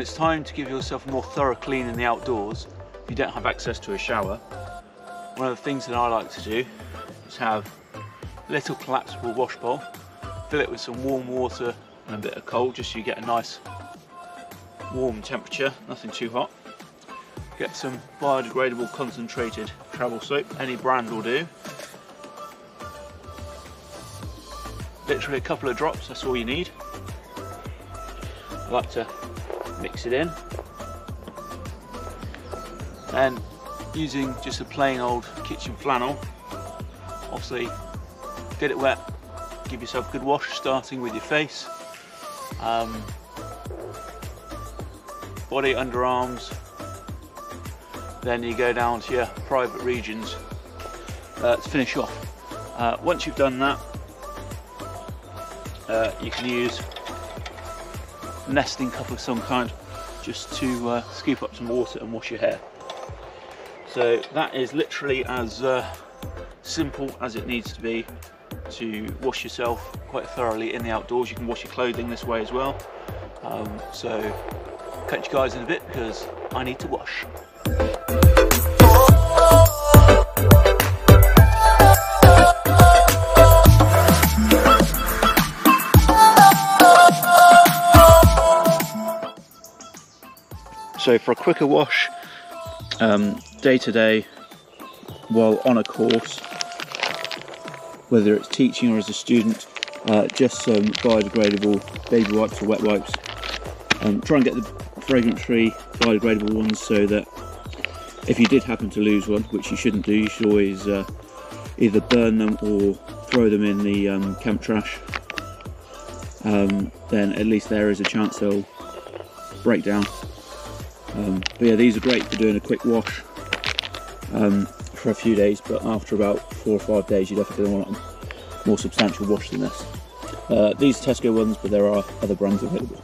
it's time to give yourself a more thorough clean in the outdoors, if you don't have access to a shower, one of the things that I like to do is have a little collapsible wash bowl, fill it with some warm water and a bit of cold, just so you get a nice warm temperature, nothing too hot. Get some biodegradable concentrated travel soap, any brand will do. Literally a couple of drops, that's all you need. I like to mix it in. And using just a plain old kitchen flannel, obviously get it wet, give yourself a good wash, starting with your face, body, underarms, then you go down to your private regions to finish off. Once you've done that, you can use a nesting cup of some kind just to scoop up some water and wash your hair. So that is literally as simple as it needs to be to wash yourself quite thoroughly in the outdoors. You can wash your clothing this way as well. So catch you guys in a bit because I need to wash. So for a quicker wash, day to day, while on a course, whether it's teaching or as a student, just some biodegradable baby wipes or wet wipes. Try and get the fragrance-free biodegradable ones so that if you did happen to lose one, which you shouldn't do, you should always either burn them or throw them in the camp trash. Then at least there is a chance they'll break down. But yeah, these are great for doing a quick wash for a few days, but after about 4 or 5 days you definitely want a more substantial wash than this. These are Tesco ones, but there are other brands available.